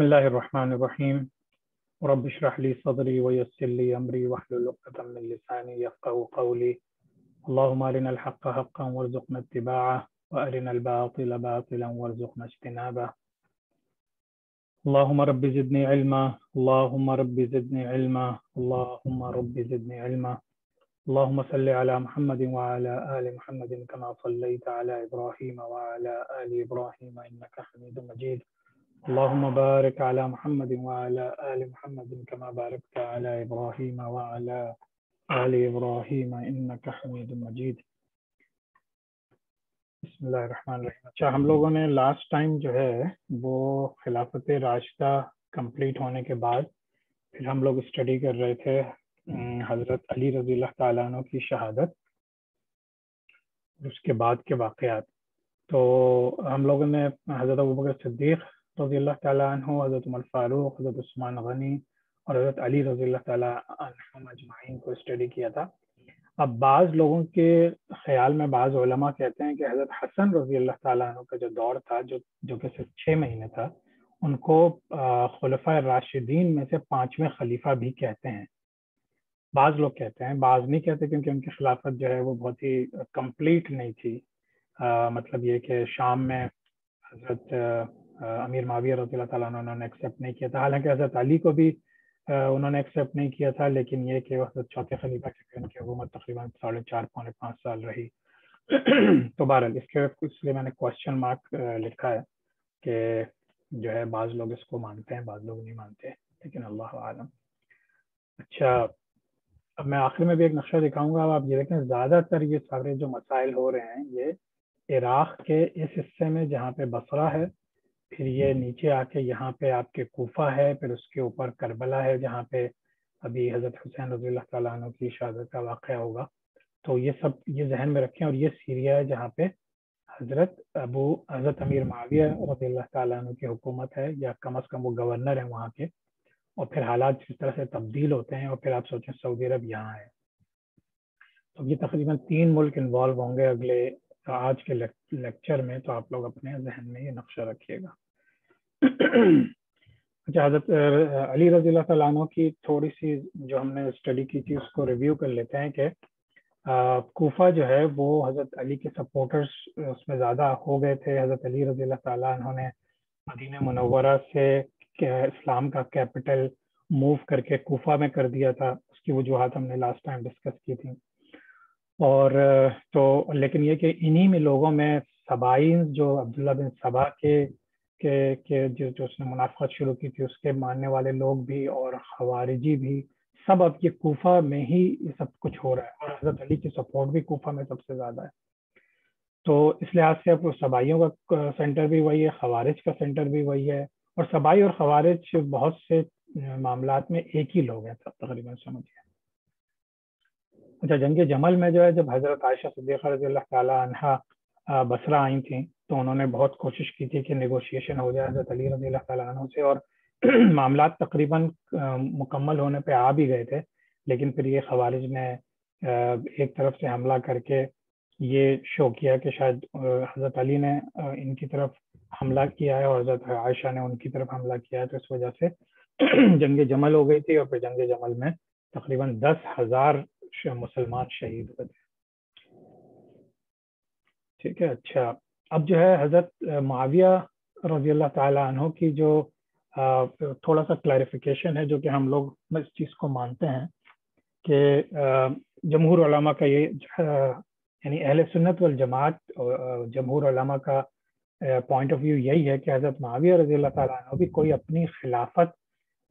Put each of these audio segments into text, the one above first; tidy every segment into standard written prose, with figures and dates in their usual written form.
بسم الله الرحمن الرحيم رب اشرح لي صدري ويسر لي أمري واحلل عقدة من لساني يفقهوا قولي اللهم أرنا الحق حقا وارزقنا اتباعه وأرنا الباطل باطلا وارزقنا اجتنابه اللهم رب زدني علما اللهم رب زدني علما اللهم رب زدني علما اللهم صل على محمد وعلى آل محمد كما صليت على إبراهيم وعلى آل إبراهيم إنك حميد مجيد اللهم بارك على محمد وعلى آل محمد كما باركت على إبراهيم وعلى آل إبراهيم إنك حميد مجيد بسم اللہ الرحمن الرحیم. اچھا، ہم لوگوں نے لاسٹ ٹائم جو ہے وہ خلافت راشدہ کمپلیٹ ہونے کے بعد پھر ہم لوگ اسٹڈی کر رہے تھے حضرت علی رضی اللہ تعالیٰ عنہ کی شہادت، اس کے بعد کے واقعات. تو ہم لوگوں نے حضرت ابوبکر صدیق رضی اللہ تعالیٰ عنہ، حضرت عمر فاروق، حضرت عثمان غنی اور حضرت علی رضی اللہ تعالیٰ عنہم اجمعین کو اسٹڈی کیا تھا. اب بعض لوگوں کے خیال میں بعض علماء کہتے ہیں کہ حضرت حسن رضی اللہ تعالیٰ عنہ کا جو دور تھا جو کہ صرف 6 مہینے تھا، ان کو خلفائے راشدین میں سے 5ویں خلیفہ بھی کہتے ہیں. بعض لوگ کہتے ہیں، بعض نہیں کہتے، کیونکہ ان کی خلافت جو ہے وہ بہت ہی کمپلیٹ نہیں تھی. مطلب یہ کہ شام میں حضرت امیر معاویہ رضی اللہ تعالیٰ عنہ انہوں نے ایکسیپٹ نہیں کیا تھا، حالانکہ حضرت علی کو بھی انہوں نے ایکسیپٹ نہیں کیا تھا، لیکن یہ کہ وقت چوتھے خلیفہ ان کی حکومت تقریباً 4.5 پونے 5 سال رہی. تو بہرحال اس لیے میں نے کوشچن مارک لکھا ہے کہ جو ہے بعض لوگ اس کو مانتے ہیں، بعض لوگ نہیں مانتے، لیکن اللہ عالم. اچھا، اب میں آخر میں بھی ایک نقشہ دکھاؤں گا. اب آپ یہ دیکھیں، زیادہ تر یہ سارے جو مسائل ہو رہے ہیں یہ عراق کے اس حصے میں جہاں پہ بصرہ ہے، پھر یہ نیچے آ کے یہاں پہ آپ کے کوفہ ہے، پھر اس کے اوپر کربلا ہے جہاں پہ ابھی حضرت حسین رضی اللہ تعالیٰ عنہ کی شہادت کا واقعہ ہوگا. تو یہ سب یہ ذہن میں رکھیں. اور یہ سیریا ہے جہاں پہ حضرت امیر معاویہ رضی اللہ تعالیٰ عنہ کی حکومت ہے، یا کم از کم وہ گورنر ہیں وہاں کے. اور پھر حالات جس طرح سے تبدیل ہوتے ہیں، اور پھر آپ سوچیں سعودی عرب یہاں ہے. تو یہ تقریباً 3 ملک انوالو ہوں گے اگلے آج کے لیکچر میں. تو آپ لوگ اپنے ذہن میں یہ نقشہ رکھیے گا. اچھا، حضرت علی رضی اللہ تعالیٰ عنہ کی تھوڑی سی جو ہم نے اسٹڈی کی تھی اس کو ریویو کر لیتے ہیں کہ کوفہ جو ہے وہ حضرت علی کے سپورٹرز اس میں زیادہ ہو گئے تھے. حضرت علی رضی اللہ تعالیٰ عنہ نے مدینہ منورہ سے اسلام کا کیپٹل موو کر کے کوفہ میں کر دیا تھا. اس کی وجوہات ہم نے لاسٹ ٹائم ڈسکس کی تھی. اور تو لیکن یہ کہ انہی میں لوگوں میں سبائین جو عبداللہ بن سبا کے جو اس نے منافقت شروع کی تھی، اس کے ماننے والے لوگ بھی اور خوارجی بھی، سب اب یہ کوفہ میں ہی یہ سب کچھ ہو رہا ہے. اور حضرت علی کی سپورٹ بھی کوفہ میں سب سے زیادہ ہے. تو اس لحاظ سے اب سبائیوں کا سینٹر بھی وہی ہے، خوارج کا سینٹر بھی وہی ہے. اور سبائی اور خوارج بہت سے معاملات میں ایک ہی لوگ ہیں تقریباً، سمجھیے. اچھا، جنگ جمل میں جو ہے جب حضرت عائشہ صدیقہ رضی اللہ تعالیٰ عنہا بصرہ آئی تھیں تو انہوں نے بہت کوشش کی تھی کہ نیگوشیشن ہو جائے حضرت علی رضی اللہ تعالیٰ عنہ سے، اور معاملات تقریباً مکمل ہونے پہ آ بھی گئے تھے. لیکن پھر یہ خوارج نے ایک طرف سے حملہ کر کے یہ شو کیا کہ شاید حضرت علی نے ان کی طرف حملہ کیا ہے اور حضرت عائشہ نے ان کی طرف حملہ کیا ہے. تو اس وجہ سے جنگ جمل ہو گئی تھی، اور پھر جنگ جمل میں تقریباً 10,000 مسلمان شہید ہوئے تھے. ٹھیک ہے. اچھا، اب جو ہے حضرت معاویہ رضی اللہ تعالیٰ عنہ کی جو تھوڑا سا کلیریفیکیشن ہے، جو کہ ہم لوگ اس چیز کو مانتے ہیں کہ جمہور علماء کا یہ یعنی اہل سنت والجماعت جمہور علماء کا پوائنٹ آف ویو یہی ہے کہ حضرت معاویہ رضی اللہ تعالیٰ عنہ بھی کوئی اپنی خلافت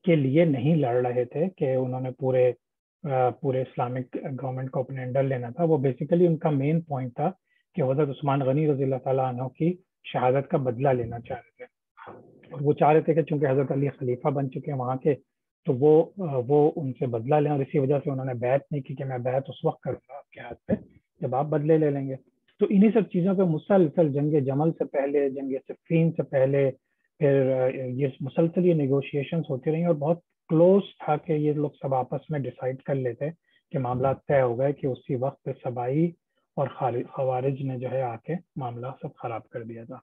کے لیے نہیں لڑ رہے تھے کہ انہوں نے پورے اسلامک گورنمنٹ کو اپنے انڈر لینا تھا. وہ بیسیکلی ان کا مین پوائنٹ تھا کہ حضرت عثمان غنی رضی اللہ تعالیٰ عنہ کی شہادت کا بدلہ لینا چاہ رہے تھے. اور وہ چاہ رہے تھے کہ چونکہ حضرت علی خلیفہ بن چکے ہیں وہاں کے، تو وہ ان سے بدلہ لیں. اور اسی وجہ سے انہوں نے بیعت نہیں کی کہ میں بیعت اس وقت کروں گا آپ کے ہاتھ پہ جب آپ بدلے لے لیں گے. تو انہی سب چیزوں پہ مسلسل جنگ جمل سے پہلے، جنگ صفین سے پہلے، پھر یہ مسلسل یہ نیگوشیشنز ہوتی رہی، اور بہت کلوز تھا کہ یہ لوگ سب آپس میں ڈیسائیڈ کر لیتے کہ معاملات طے ہو گئے کہ اسی وقت سبائی اور خوارج نے جو ہے آ کے معاملہ سب خراب کر دیا تھا.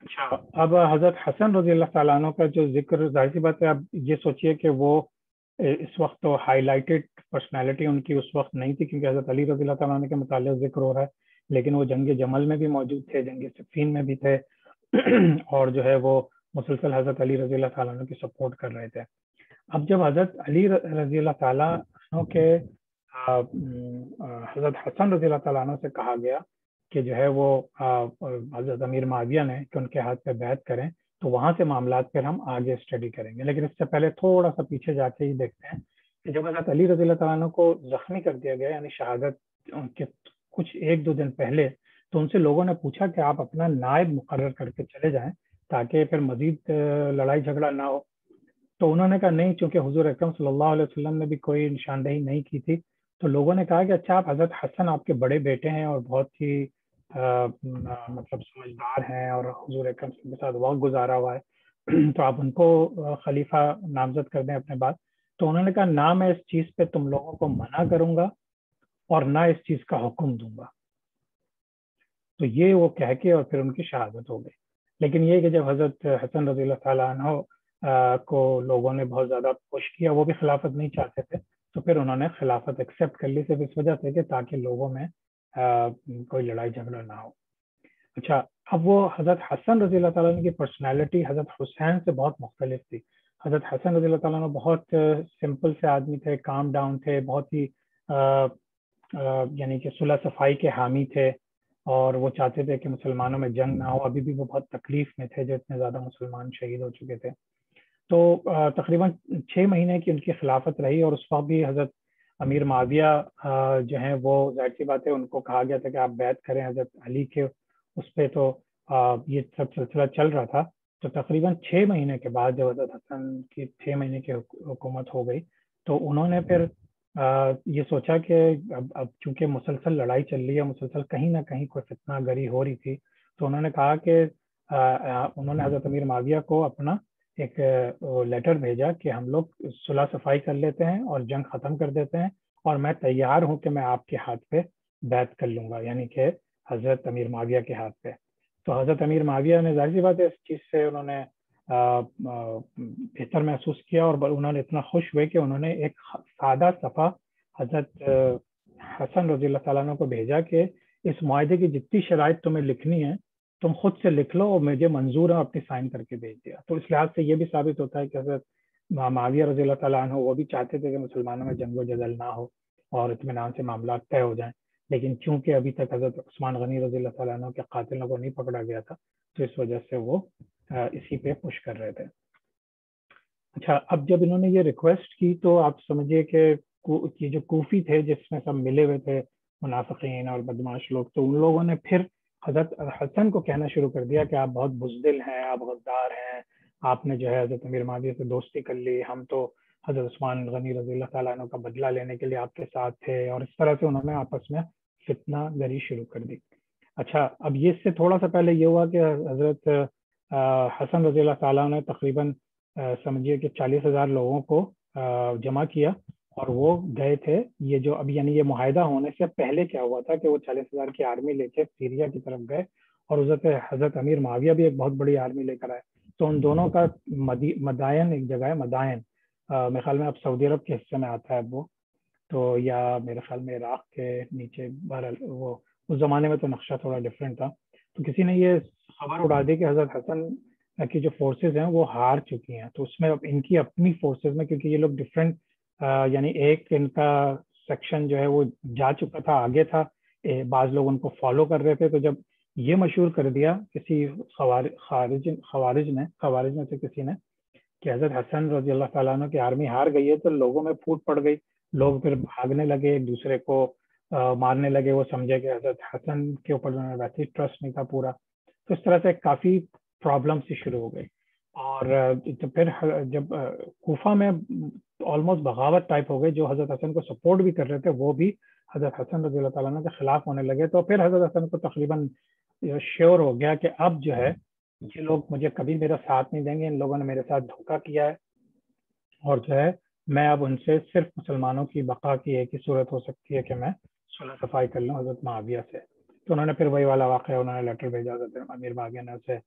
اچھا، اب حضرت حسن رضی اللہ تعالیٰ عنہ کا جو ذکر، ظاہر سی بات ہے اب یہ سوچئے کہ وہ اس وقت تو ہائی لائٹڈ پرسنالٹی ان کی اس وقت نہیں تھی، کیونکہ حضرت علی رضی اللہ تعالیٰ عنہ کے متعلق ذکر ہو رہا ہے، لیکن وہ جنگ جمل میں بھی موجود تھے، جنگ صفین میں بھی تھے اور جو ہے وہ مسلسل حضرت علی رضی اللہ تعالیٰ عنہ کی سپورٹ کر رہے تھے۔ اب جب حضرت علی رضی اللہ تعالیٰ عنہ کے حضرت حسن رضی اللہ تعالیٰ عنہ سے کہا گیا کہ جو ہے وہ حضرت امیر معاویہ نے کہ ان کے ہاتھ پہ بیعت کریں، تو وہاں سے معاملات پھر ہم آگے اسٹڈی کریں گے، لیکن اس سے پہلے تھوڑا سا پیچھے جا کے ہی دیکھتے ہیں کہ جب حضرت علی رضی اللہ تعالیٰ عنہ کو زخمی کر دیا گیا، یعنی شہادت کے کچھ ایک دو دن پہلے، تو ان سے لوگوں نے پوچھا کہ آپ اپنا نائب مقرر کر کے چلے جائیں تاکہ پھر مزید لڑائی جھگڑا نہ ہو۔ تو انہوں نے کہا نہیں، چونکہ حضور اکرم صلی اللہ علیہ وسلم نے بھی کوئی نشاندہی نہیں کی تھی۔ تو لوگوں نے کہا کہ اچھا، آپ حضرت حسن آپ کے بڑے بیٹے ہیں اور بہت ہی مطلب سمجھدار ہیں اور حضور اکرم صلی اللہ علیہ وسلم کے ساتھ وقت گزارا ہوا ہے، تو آپ ان کو خلیفہ نامزد کر دیں اپنے بعد۔ تو انہوں نے کہا نہ میں اس چیز پہ تم لوگوں کو منع کروں گا اور نہ اس چیز کا حکم دوں گا۔ تو یہ وہ کہہ کے اور پھر ان کی شہادت ہو گئی۔ لیکن یہ کہ جب حضرت حسن رضی اللہ تعالیٰ عنہ کو لوگوں نے بہت زیادہ پش کیا، وہ بھی خلافت نہیں چاہتے تھے، تو پھر انہوں نے خلافت ایکسیپٹ کر لی، صرف اس وجہ سے کہ تاکہ لوگوں میں کوئی لڑائی جھگڑا نہ ہو۔ اچھا، اب وہ حضرت حسن رضی اللہ تعالیٰ عنہ کی پرسنالٹی حضرت حسین سے بہت مختلف تھی۔ حضرت حسن رضی اللہ تعالیٰ عنہ بہت سمپل سے آدمی تھے، کام ڈاؤن تھے، بہت ہی یعنی کہ صلح صفائی کے حامی تھے، اور وہ چاہتے تھے کہ مسلمانوں میں جنگ نہ ہو۔ ابھی بھی وہ بہت تکلیف میں تھے جو اتنے زیادہ مسلمان شہید ہو چکے تھے۔ تو تقریباً 6 مہینے کی ان کی خلافت رہی، اور اس وقت بھی حضرت امیر معاویہ جو ہیں وہ ظاہر سی بات ہے ان کو کہا گیا تھا کہ آپ بیعت کریں حضرت علی کے اس پہ، تو یہ سب سلسلہ چل رہا تھا۔ تو تقریباً 6 مہینے کے بعد جب حضرت حسن کی 6 مہینے کی حکومت ہو گئی، تو انہوں نے پھر یہ سوچا کہ اب چونکہ مسلسل لڑائی چل رہی ہے، مسلسل کہیں نہ کہیں کوئی فتنہ گری ہو رہی تھی، تو انہوں نے کہا کہ انہوں نے حضرت امیر معاویہ کو اپنا ایک لیٹر بھیجا کہ ہم لوگ صلح صفائی کر لیتے ہیں اور جنگ ختم کر دیتے ہیں، اور میں تیار ہوں کہ میں آپ کے ہاتھ پہ بیعت کر لوں گا، یعنی کہ حضرت امیر معاویہ کے ہاتھ پہ۔ تو حضرت امیر معاویہ نے ظاہر سی بات ہے اس چیز سے انہوں نے بہتر محسوس کیا، اور انہوں نے اتنا خوش ہوئے کہ انہوں نے ایک سادہ صفحہ حضرت حسن رضی اللہ تعالیٰ عنہ کو بھیجا کہ اس معاہدے کی جتنی شرائط تمہیں لکھنی ہے تم خود سے لکھ لو اور مجھے منظور ہے، اپنی سائن کر کے بھیج دیا۔ تو اس لحاظ سے یہ بھی ثابت ہوتا ہے کہ حضرت معاویہ رضی اللہ تعالیٰ عنہ وہ بھی چاہتے تھے کہ مسلمانوں میں جنگ و جدل نہ ہو اور اطمینان سے معاملات طے ہو جائیں، لیکن چونکہ ابھی تک حضرت عثمان غنی رضی اللہ تعالیٰ عنہ کے قاتلوں کو نہیں پکڑا گیا تھا، تو اس وجہ سے وہ اسی پہ پش کر رہے تھے۔ اچھا، اب جب انہوں نے یہ ریکویسٹ کی تو آپ سمجھیے کہ یہ جو کوفی تھے جس میں سب ملے ہوئے تھے منافقین اور بدماش لوگ، تو ان لوگوں نے پھر حضرت حسن کو کہنا شروع کر دیا کہ آپ بہت بزدل ہیں، آپ غدار ہیں، آپ نے جو ہے حضرت امیر معاویہ سے دوستی کر لی، ہم تو حضرت عثمان غنی رضی اللہ تعالیٰ عنہ کا بدلہ لینے کے لیے آپ کے ساتھ تھے، اور اس طرح سے انہوں نے آپس میں فتنہ گری شروع کر دی۔ اچھا، اب یہ اس سے تھوڑا سا پہلے یہ ہوا کہ حضرت حسن رضی اللہ تعالیٰ نے تقریباً سمجھیے کہ 40,000 لوگوں کو جمع کیا، اور وہ گئے تھے، یہ جو اب یعنی یہ معاہدہ ہونے سے پہلے کیا ہوا تھا کہ وہ 40,000 کی آرمی لے کے سیریا کی طرف گئے، اور حضرت امیر معاویہ بھی ایک بہت بڑی آرمی لے کر آئے۔ تو ان دونوں کا مدائن ایک جگہ ہے، مدائن میرے خیال میں اب سعودی عرب کے حصے میں آتا ہے وہ، تو یا میرے خیال میں عراق کے نیچے، بہرحال وہ اس زمانے میں تو نقشہ تھوڑا ڈفرینٹ تھا۔ تو کسی نے یہ خبر اڑا دی کہ حضرت حسن کی جو فورسز ہیں وہ ہار چکی ہیں، تو اس میں اب ان کی اپنی فورسز میں، کیونکہ یہ لوگ ڈفرینٹ یعنی ایک ان کا سیکشن جو ہے وہ جا چکا تھا، آگے تھا، بعض لوگ ان کو فالو کر رہے تھے، تو جب یہ مشہور کر دیا کسی خوارج میں سے کسی نے کہ حضرت حسن رضی اللہ تعالیٰ عنہ کی آرمی ہار گئی ہے، تو لوگوں میں پھوٹ پڑ گئی، لوگ پھر بھاگنے لگے، ایک دوسرے کو مارنے لگے، وہ سمجھے کہ حضرت حسن کے اوپر ویسے ہی ٹرسٹ نہیں تھا پورا۔ تو اس طرح سے کافی پرابلم سی شروع ہو گئی، اور پھر جب کوفہ میں آلموسٹ بغاوت ٹائپ ہو گئی، جو حضرت حسن کو سپورٹ بھی کر رہے تھے وہ بھی حضرت حسن رضی اللہ تعالیٰ عنہ کے خلاف ہونے لگے، تو پھر حضرت حسن کو تقریباً شیور ہو گیا کہ اب جو ہے یہ لوگ مجھے کبھی میرا ساتھ نہیں دیں گے، ان لوگوں نے میرے ساتھ دھوکہ کیا ہے، اور جو ہے میں اب ان سے صرف مسلمانوں کی بقا کی ایک ہی صورت ہو سکتی ہے کہ میں صلح صفائی کر لوں حضرت معاویہ سے۔ تو انہوں نے پھر وہی والا واقعہ، انہوں نے لیٹر بھیجا، حضرت امیر معاویہ نے اسے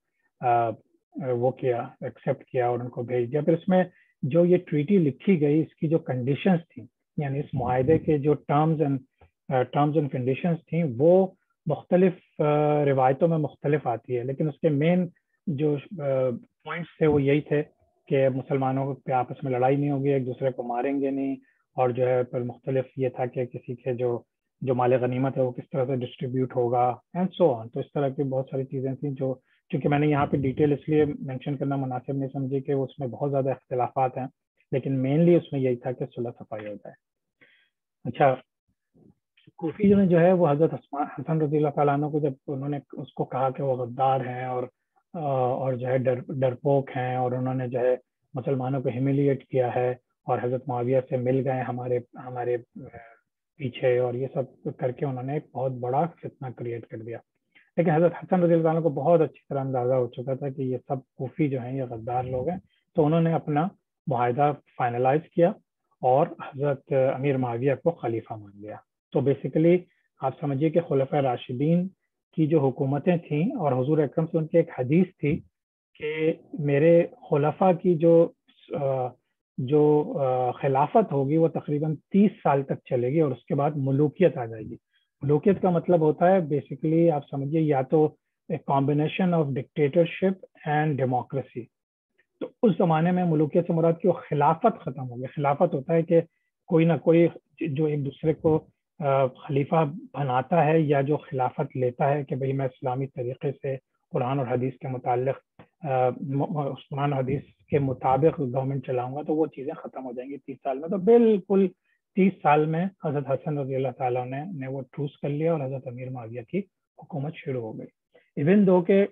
وہ کیا، ایکسیپٹ کیا اور ان کو بھیج دیا. پھر اس میں جو یہ ٹریٹی لکھی گئی اس کی جو کنڈیشنز تھیں، یعنی اس معاہدے کے جو ٹرمز اینڈ کنڈیشنز تھیں وہ مختلف روایتوں میں مختلف آتی ہے، لیکن اس کے مین جو پوائنٹس تھے وہ یہی تھے کہ مسلمانوں کے آپس میں لڑائی نہیں ہوگی، ایک دوسرے کو ماریں گے نہیں، اور جو ہے پھر مختلف یہ تھا کہ کسی کے جو مال غنیمت ہے وہ کس طرح سے ڈسٹریبیوٹ ہوگا اینڈ سو آن. تو اس طرح کی بہت ساری چیزیں تھیں جو، چونکہ میں نے یہاں پہ ڈیٹیل اس لیے مینشن کرنا مناسب نہیں سمجھی کہ اس میں بہت زیادہ اختلافات ہیں، لیکن مینلی اس میں یہی تھا کہ صلح صفائی ہو جائے. اچھا، کوفی جو ہے وہ حضرت حسن رضی اللہ تعالیٰ عنہ کو جب انہوں نے اس کو کہا کہ وہ غدار ہیں اور جو ہے ڈرپوک ہیں، اور انہوں نے جو ہے مسلمانوں کو ہیمیلیٹ کیا ہے اور حضرت معاویہ سے مل گئے ہمارے پیچھے، اور یہ سب کر کے انہوں نے ایک بہت بڑا فتنہ کریٹ کر دیا. لیکن حضرت حسن رضی اللہ عنہ کو بہت اچھی طرح اندازہ ہو چکا تھا کہ یہ سب کوفی جو ہیں یہ غدار لوگ ہیں، تو انہوں نے اپنا معاہدہ فائنلائز کیا اور حضرت امیر معاویہ کو خلیفہ مان لیا. تو بیسیکلی آپ سمجھیے کہ خلفۂ راشدین کی جو حکومتیں تھیں، اور حضور اکرم سے ان کی ایک حدیث تھی کہ میرے خلفاء کی جو خلافت ہوگی وہ تقریباً 30 سال تک چلے گی، اور اس کے بعد ملوکیت آ جائے گی. ملوکیت کا مطلب ہوتا ہے بیسیکلی آپ سمجھیے یا تو combination of dictatorship and democracy. تو اس زمانے میں ملوکیت سے مراد کی وہ خلافت ختم ہو گئی. خلافت ہوتا ہے کہ کوئی نہ کوئی جو ایک دوسرے کو خلیفہ بناتا ہے یا جو خلافت لیتا ہے کہ بھئی میں اسلامی طریقے سے قرآن اور حدیث کے متعلق قرآن اور حدیث کے مطابق گورنمنٹ چلاؤں گا، تو وہ چیزیں ختم ہو جائیں گی 30 سال میں. تو بالکل 30 سال میں حضرت حسن رضی اللہ تعالیٰ نے وہ ٹروس کر لیا اور حضرت امیر معاویہ کی حکومت شروع ہو گئی. ایون دو کہ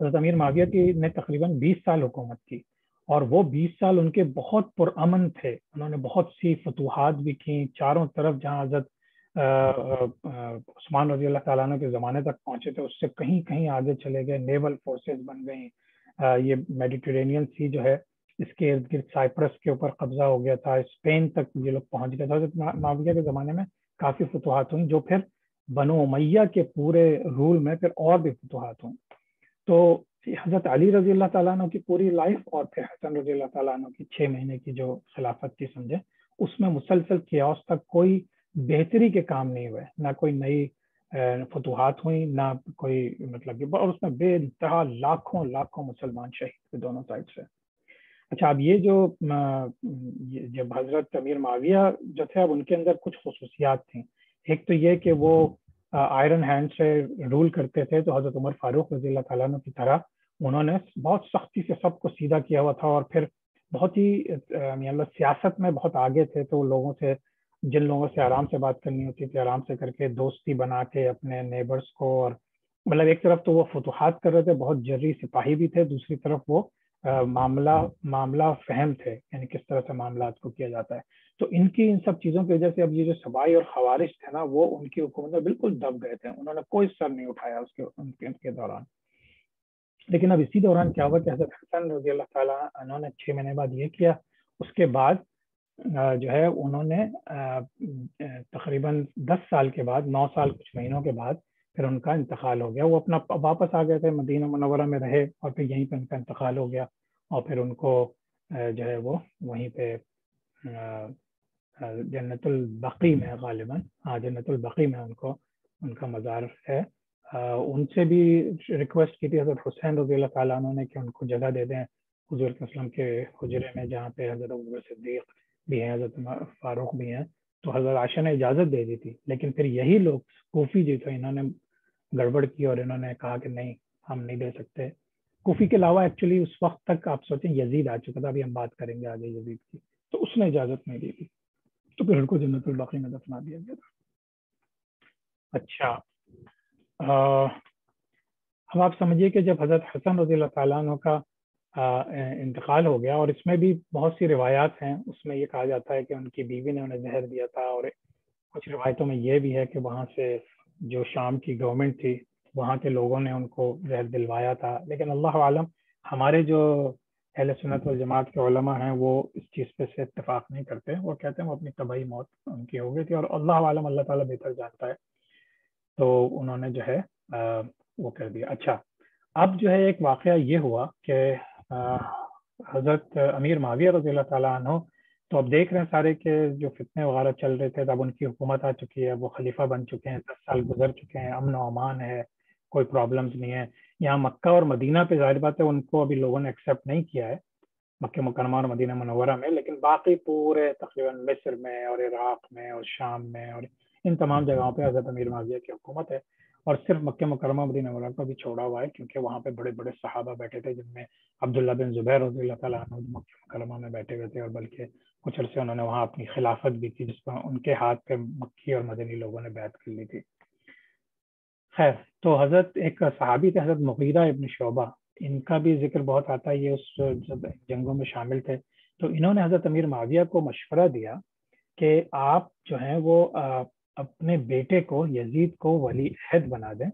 حضرت امیر معاویہ نے تقریباً 20 سال حکومت کی، اور وہ 20 سال ان کے بہت پرامن تھے. انہوں نے بہت سی فتوحات بھی کی چاروں طرف، جہاں حضرت عثمان رضی اللہ تعالیٰ عنہ کے زمانے تک پہنچے تھے اس سے کہیں کہیں آگے چلے گئے، نیول فورسز بن گئیں. یہ میڈیٹرینین سی جو ہے اس کے ارد گرد سائپرس کے اوپر قبضہ ہو گیا تھا، اسپین تک یہ لوگ پہنچ گئے تھے. حضرت معاویہ کے زمانے میں کافی فتوحات ہوئیں، جو پھر بنو امیہ کے پورے رول میں پھر اور بھی فتوحات ہوئیں. تو حضرت علی رضی اللہ تعالیٰ عنہ کی پوری لائف اور پھر حسن رضی اللہ تعالیٰ عنہ کی 6 مہینے کی جو خلافت تھی سمجھے، اس میں مسلسل کیاس تک کوئی بہتری کے کام نہیں ہوئے، نہ کوئی نئی فتوحات ہوئی، نہ کوئی مطلب، اور اس میں بے انتہا لاکھوں مسلمان شہید تھے دونوں سائڈ سے. اچھا، اب یہ جو جب حضرت امیر معاویہ جو تھے اب ان کے اندر کچھ خصوصیات تھیں. ایک تو یہ کہ وہ آئرن ہینڈ سے رول کرتے تھے، تو حضرت عمر فاروق رضی اللہ تعالیٰ عنہ کی طرح انہوں نے بہت سختی سے سب کو سیدھا کیا ہوا تھا، اور پھر بہت ہی سیاست میں بہت آگے تھے. تو لوگوں سے، جن لوگوں سے آرام سے بات کرنی ہوتی تھی آرام سے کر کے دوستی بنا کے اپنے نیبرز کو، اور مطلب ایک طرف تو وہ فتوحات کر رہے تھے، بہت جری سپاہی بھی تھے، دوسری طرف وہ معاملہ فہم تھے، یعنی کس طرح سے معاملات کو کیا جاتا ہے. تو ان سب چیزوں کی وجہ سے اب یہ جو سبائی اور خوارج تھے نا، وہ ان کی حکومت میں بالکل دب گئے تھے. انہوں نے کوئی سر نہیں اٹھایا ان کے دوران. لیکن اب اسی دوران کیا ہوا کہ حضرت حسن رضی اللہ تعالیٰ انہوں نے 6 مہینے بعد یہ کیا. اس کے بعد جو ہے انہوں نے تقریباً 10 سال کے بعد، 9 سال کچھ مہینوں کے بعد پھر ان کا انتقال ہو گیا. وہ اپنا واپس آ گئے تھے، مدینہ منورہ میں رہے، اور پھر یہیں پہ ان کا انتقال ہو گیا. اور پھر ان کو جو ہے وہ وہیں پہ جنت البقیع میں غالباً، جنت البقیع میں ان کا مزار ہے. ان سے بھی ریکویسٹ کی تھی حضرت حسین رضی اللہ تعالیٰ عنہ نے کہ ان کو جگہ دے دیں حضور صلی اللہ علیہ وسلم کے حجرے میں، جہاں پہ حضرت ابوبکر صدیق بھی ہیں، حضرت فاروق بھی ہیں. تو حضرت عائشہ نے اجازت دے دی تھی، لیکن پھر یہی لوگ کوفی جو تھے انہوں نے گڑبڑ کی اور انہوں نے کہا کہ نہیں، ہم نہیں دے سکتے. کوفی کے علاوہ ایکچولی اس وقت تک آپ سوچیں یزید آ چکا تھا، ابھی ہم بات کریں گے آگے یزید کی، تو اس نے اجازت نہیں دی تھی، تو پھر ان کو جنت البقیع میں دفنا دیا گیا تھا. اچھا، اب آپ سمجھیے کہ جب حضرت حسن رضی اللہ تعالیٰ عنہ کا انتقال ہو گیا، اور اس میں بھی بہت سی روایات ہیں، اس میں یہ کہا جاتا ہے کہ ان کی بیوی نے انہیں زہر دیا تھا، اور کچھ روایتوں میں یہ بھی ہے کہ وہاں سے جو شام کی گورنمنٹ تھی وہاں کے لوگوں نے ان کو زہر دلوایا تھا. لیکن اللہ عالم، ہمارے جو اہل سنت والجماعت کے علماء ہیں وہ اس چیز پہ سے اتفاق نہیں کرتے. وہ کہتے ہیں وہ اپنی طبعی موت ان کی ہو گئی تھی، اور اللہ عالم، اللہ تعالیٰ بہتر جانتا ہے. تو انہوں نے جو ہے وہ کر دیا. اچھا، اب جو ہے ایک واقعہ یہ ہوا کہ حضرت امیر معاویہ رضی اللہ تعالیٰ عنہ، تو اب دیکھ رہے ہیں سارے کہ جو فتنے وغیرہ چل رہے تھے، اب ان کی حکومت آ چکی ہے، وہ خلیفہ بن چکے ہیں، 10 سال گزر چکے ہیں، امن و امان ہے، کوئی پرابلمز نہیں ہے. یہاں مکہ اور مدینہ پہ ظاہر بات ہے ان کو ابھی لوگوں نے ایکسیپٹ نہیں کیا ہے، مکہ مکرمہ اور مدینہ منورہ میں، لیکن باقی پورے تقریباً مصر میں اور عراق میں اور شام میں اور ان تمام جگہوں پہ حضرت امیر معاویہ کی حکومت ہے. اور صرف مکہ مکرمہ مدینہ منورہ کو بھی چھوڑا ہوا ہے، کیونکہ وہاں پہ بڑے بڑے صحابہ بیٹھے تھے، جن میں عبداللہ بن زبیر رضی اللہ تعالیٰ عنہ مکہ مکرمہ میں بیٹھے ہوئے تھے، اور بلکہ کچھ عرصے انہوں نے وہاں اپنی خلافت بھی کی، جس پر ان کے ہاتھ پہ مکی اور مدنی لوگوں نے بیعت کر لی تھی. خیر، تو حضرت ایک صحابی تھے، حضرت مغیرہ ابن شعبہ، ان کا بھی ذکر بہت آتا ہے، یہ اس جب جنگوں میں شامل تھے. تو انہوں نے حضرت امیر معاویہ کو مشورہ دیا کہ آپ جو ہیں وہ اپنے بیٹے کو، یزید کو ولی عہد بنا دیں،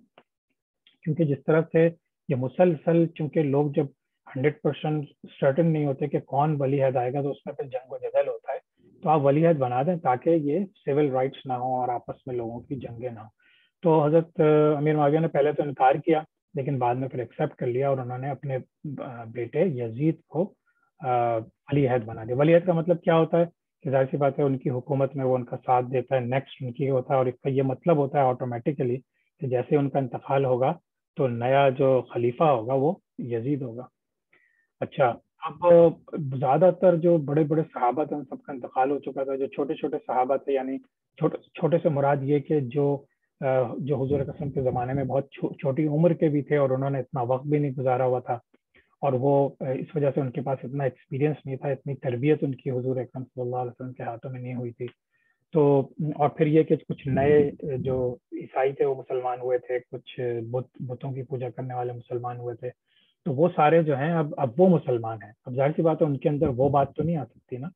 کیونکہ جس طرح سے یہ مسلسل، چونکہ لوگ جب 100% سرٹن نہیں ہوتے کہ کون ولی عہد آئے گا، تو اس میں پھر جنگ و جدل ہوتا ہے. تو آپ ولی عہد بنا دیں تاکہ یہ سول رائٹس نہ ہوں اور آپس میں لوگوں کی جنگیں نہ ہوں. تو حضرت امیر معاویہ نے پہلے تو انکار کیا، لیکن بعد میں پھر ایکسیپٹ کر لیا، اور انہوں نے اپنے بیٹے یزید کو ولی عہد بنا دیا. ولی عہد کا مطلب کیا ہوتا ہے کہ ظاہر سی بات ہے ان کی حکومت میں وہ ان کا ساتھ دیتا ہے، نیکسٹ ان کی ہوتا ہے، اور اس کا یہ مطلب ہوتا ہے آٹومیٹیکلی کہ جیسے ان کا انتقال ہوگا تو نیا جو خلیفہ ہوگا وہ یزید ہوگا. اچھا، اب زیادہ تر جو بڑے بڑے صحابہ تھے ان سب کا انتقال ہو چکا تھا. جو چھوٹے چھوٹے صحابہ تھے، یعنی چھوٹے سے مراد یہ کہ جو حضور اکرم کے زمانے میں بہت چھوٹی عمر کے بھی تھے، اور انہوں نے اتنا وقت بھی نہیں گزارا ہوا تھا، اور وہ اس وجہ سے ان کے پاس اتنا ایکسپیرینس نہیں تھا، اتنی تربیت ان کی حضور اکرم صلی اللہ علیہ وسلم کے ہاتھوں میں نہیں ہوئی تھی. تو اور پھر یہ کہ کچھ نئے جو عیسائی تھے وہ مسلمان ہوئے تھے، کچھ بتوں کی پوجا کرنے والے مسلمان ہوئے تھے. تو وہ سارے جو ہیں اب وہ مسلمان ہیں. اب ظاہر سی بات ہے ان کے اندر وہ بات تو نہیں آ سکتی نا.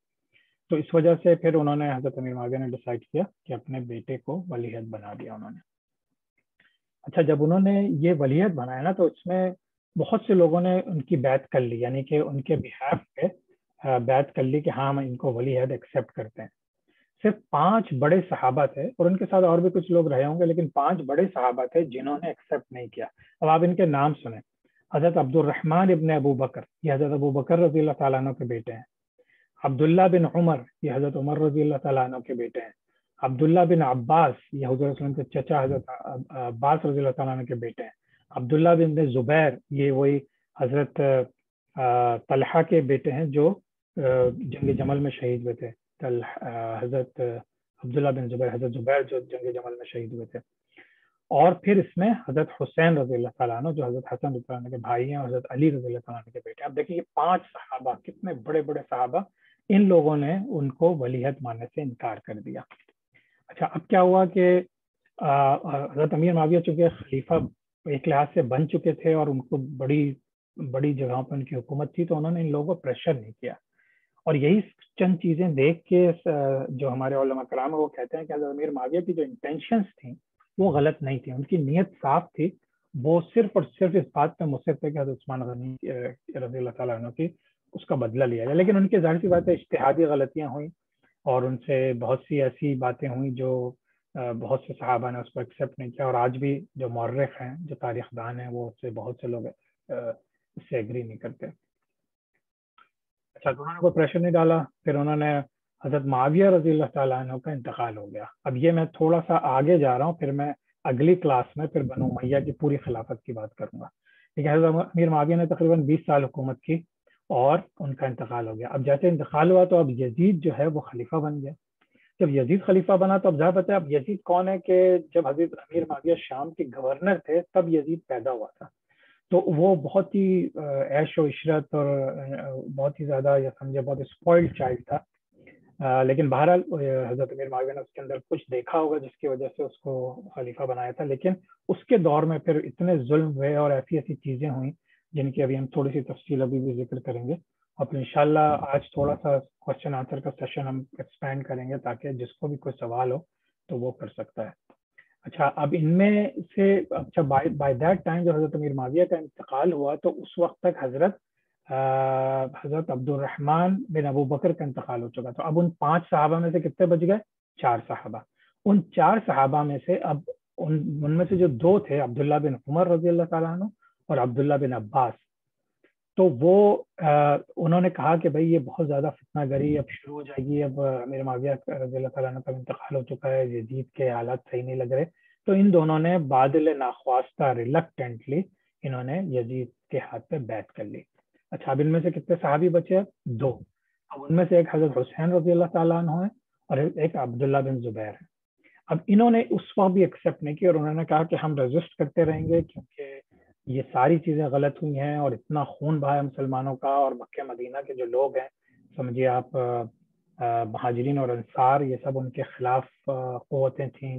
تو اس وجہ سے پھر انہوں نے، حضرت امیر معاویہ نے ڈیسائیڈ کیا کہ اپنے بیٹے کو ولی عہد بنا دیا انہوں نے. اچھا، جب انہوں نے یہ ولی عہد بنایا نا، تو اس میں بہت سے لوگوں نے ان کی بیعت کر لی، یعنی کہ ان کے بہاف پہ بیعت کر لی کہ ہاں ہم ان کو ولی عہد ایکسیپٹ کرتے ہیں. صرف 5 بڑے صحابہ تھے، اور ان کے ساتھ اور بھی کچھ لوگ رہے ہوں گے، لیکن 5 بڑے صحابہ تھے جنہوں نے ایکسیپٹ نہیں کیا. اب آپ ان کے نام سنیں. حضرت عبد الرحمن ابن ابو بکر، یہ حضرت ابو بکر رضی اللہ تعالیٰ عنہ کے بیٹے ہیں. عبداللہ بن عمر، یہ حضرت عمر رضی اللہ تعالیٰ عنہ کے بیٹے ہیں. عبداللہ بن عباس، یہ حضور وسلم کے چچا حضرت عباس رضی اللہ تعالیٰ عنہ کے بیٹے ہیں. عبداللہ بن زبیر، یہ وہی حضرت طلحہ کے بیٹے ہیں جو جنگ جمل میں شہید ہوئے تھے. حضرت عبداللہ بن زبیر، حضرت زبیر جو جنگ جمل میں شہید ہوئے تھے. اور پھر اس میں حضرت حسین رضی اللہ تعالیٰ عنہ جو حضرت حسن رضی اللہ عنہ کے بھائی ہیں، اور حضرت علی رضی اللہ تعالیٰ عنہ کے بیٹے ہیں. اب دیکھیے یہ 5 صحابہ کتنے بڑے بڑے صحابہ، ان لوگوں نے ان کو ولی عہد ماننے سے انکار کر دیا. اچھا، اب کیا ہوا کہ حضرت امیر معاویہ چونکہ خلیفہ ایک لحاظ سے بن چکے تھے، اور ان کو بڑی بڑی جگہوں پہ ان کی حکومت تھی، تو انہوں نے ان لوگوں کو پریشر نہیں کیا. اور یہی چند چیزیں دیکھ کے جو ہمارے علماء کرام ہیں وہ کہتے ہیں کہ حضرت امیر معاویہ کی جو انٹینشنز تھیں وہ غلط نہیں تھی، ان کی نیت صاف تھی. وہ صرف اور صرف اس بات پہ مصر تھے کہ حضرت عثمان غنی رضی اللہ تعالیٰ عنہ کی اس کا بدلہ لیا جائے. لیکن ان کی ظاہر سی باتیں اجتہادی غلطیاں ہوئیں، اور ان سے بہت سی ایسی باتیں ہوئیں جو بہت سے صحابہ نے اس کو ایکسیپٹ نہیں کیا. اور آج بھی جو مورخ ہیں، جو تاریخ دان ہیں، وہ اس سے بہت سے لوگ اس سے ایگری نہیں کرتے. اچھا، تو انہوں نے کوئی پریشر نہیں ڈالا. پھر انہوں نے حضرت معاویہ رضی اللہ تعالیٰ عنہ کا انتقال ہو گیا. اب یہ میں تھوڑا سا آگے جا رہا ہوں، پھر میں اگلی کلاس میں پھر بنو امیہ کی پوری خلافت کی بات کروں گا. ٹھیک ہے، حضرت امیر معاویہ نے تقریباً 20 سال حکومت کی اور ان کا انتقال ہو گیا. اب جیسے انتقال ہوا تو اب یزید جو ہے وہ خلیفہ بن گیا. جب یزید خلیفہ بنا تو اب ظاہر بات ہے اب یزید کون ہے کہ جب حضرت امیر معاویہ شام کے گورنر تھے تب یزید پیدا ہوا تھا. تو وہ بہت ہی عیش و عشرت اور بہت ہی زیادہ یا سمجھے بہت اسپوائلڈ چائلڈ تھا. لیکن بہرحال حضرت امیر معاویہ نے اس کے اندر کچھ دیکھا ہوگا جس کی وجہ سے اس کو خلیفہ بنایا تھا. لیکن اس کے دور میں پھر اتنے ظلم ہوئے اور ایسی ایسی چیزیں ہوئیں جن کی ابھی ہم تھوڑی سی تفصیل ابھی بھی ذکر کریں گے. اور پھر انشاءاللہ آج تھوڑا سا کوشچن آنسر کا سیشن ہم ایکسپینڈ کریں گے تاکہ جس کو بھی کوئی سوال ہو تو وہ کر سکتا ہے. اچھا، اب ان میں سے اچھا بائی دیٹ ٹائم جو حضرت امیر معاویہ کا انتقال ہوا تو اس وقت تک حضرت عبد الرحمن بن ابو بکر کا انتقال ہو چکا. تو اب ان 5 صحابہ میں سے کتنے بچ گئے؟ 4 صحابہ. ان 4 صحابہ میں سے اب ان میں سے جو 2 تھے، عبداللہ بن عمر رضی اللہ تعالیٰ عنہ اور عبداللہ بن عباس. تو وہ انہوں نے کہا کہ بھائی یہ بہت زیادہ فتنہ گری اب شروع ہو جائے گی, اب امیر معاویہ رضی اللہ تعالیٰ عنہ کا انتقال ہو چکا ہے, یزید کے حالات صحیح نہیں لگ رہے. تو ان دونوں نے بادل ناخواستہ ریلکٹنٹلی انہوں نے یزید کے ہاتھ پہ بیعت کر لی. اچھا, اب ان میں سے کتنے صحابی بچے ہیں؟ 2. اب ان میں سے ایک حضرت حسین رضی اللہ تعالیٰ عنہ ہے اور ایک عبداللہ بن زبیر ہے. اب انہوں نے اس وقت بھی ایکسیپٹ نہیں کی اور انہوں نے کہا کہ ہم ریزسٹ کرتے رہیں گے کیونکہ یہ ساری چیزیں غلط ہوئی ہیں اور اتنا خون بہا ہے مسلمانوں کا, اور مکہ مدینہ کے جو لوگ ہیں, سمجھیے آپ مہاجرین اور انصار, یہ سب ان کے خلاف قوتیں تھیں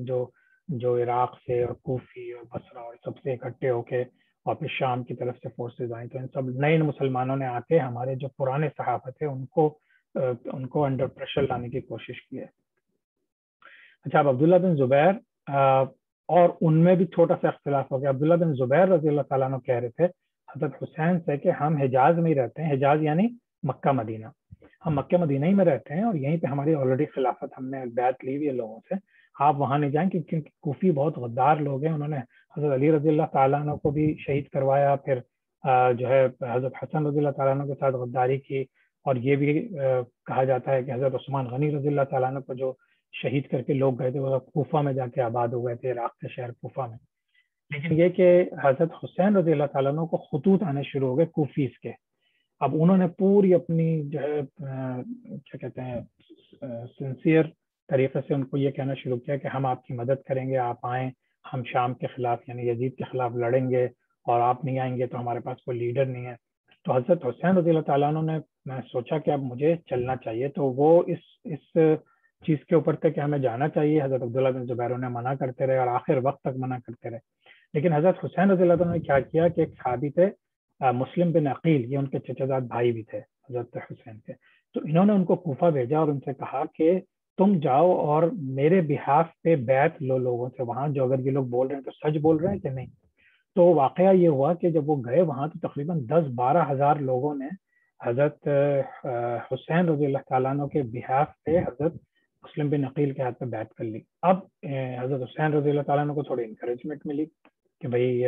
جو عراق سے اور کوفی اور بصرہ اور سب سے اکٹھے ہو کے اور پھر شام کی طرف سے فورسز آئیں. تو ان سب نئے مسلمانوں نے آ کے ہمارے جو پرانے صحابہ تھے ان کو انڈر پریشر لانے کی کوشش کی ہے. اچھا, اب عبداللہ بن زبیر اور ان میں بھی چھوٹا سا اختلاف ہو گیا. عبداللہ بن زبیر رضی اللہ تعالیٰ عنہ کہہ رہے تھے حضرت حسین سے کہ ہم حجاز میں ہی رہتے ہیں, حجاز یعنی مکہ مدینہ, ہم مکہ مدینہ ہی میں رہتے ہیں اور یہیں پہ ہماری آلریڈی خلافت, ہم نے بیعت لی ہوئی ہے لوگوں سے, آپ وہاں نہیں جائیں کیونکہ کوفی بہت غدار لوگ ہیں. انہوں نے حضرت علی رضی اللہ تعالیٰ عنہ کو بھی شہید کروایا, پھر جو ہے حضرت حسن رضی اللہ تعالیٰ عنہ کے ساتھ غداری کی, اور یہ بھی کہا جاتا ہے کہ حضرت عثمان غنی رضی اللہ تعالیٰ عنہ کو جو شہید کر کے لوگ گئے تھے وہ کوفہ میں جا کے آباد ہو گئے تھے, عراق کے شہر کوفہ میں. لیکن یہ کہ حضرت حسین رضی اللہ تعالیٰ عنہ کو خطوط آنے شروع ہو گئے کوفیز کے. اب انہوں نے پوری اپنی جو ہے کیا کہتے ہیں سنسیئر طریقے سے ان کو یہ کہنا شروع کیا کہ ہم آپ کی مدد کریں گے, آپ آئیں, ہم شام کے خلاف یعنی یزید کے خلاف لڑیں گے, اور آپ نہیں آئیں گے تو ہمارے پاس کوئی لیڈر نہیں ہے. تو حضرت حسین رضی اللہ تعالیٰ عنہ نے سوچا کہ اب مجھے چلنا چاہیے, تو وہ اس چیز کے اوپر تھے کہ ہمیں جانا چاہیے. حضرت عبداللہ بن زبیر نے منع کرتے رہے اور آخر وقت تک منع کرتے رہے. لیکن حضرت حسین رضی اللہ عنہ نے کیا کیا کہ ایک صحابی تھے مسلم بن عقیل, یہ ان کے چچا زاد بھائی بھی تھے حضرت حسین کے, تو انہوں نے ان کو کوفہ بھیجا اور ان سے کہا کہ تم جاؤ اور میرے بہاف پہ بیعت لو لوگوں سے وہاں, جو اگر یہ لوگ بول رہے ہیں تو سچ بول رہے ہیں کہ نہیں. تو واقعہ یہ ہوا کہ جب وہ گئے وہاں تو تقریباً 10-12 ہزار لوگوں نے حضرت حسین رضی اللہ تعالیٰ عنہ کے بہاف پہ حضرت مسلم بن عقیل کے ہاتھ پہ بیعت کر لی. اب حضرت حسین رضی اللہ تعالیٰ عنہ کو تھوڑی انکریجمنٹ ملی کہ بھائی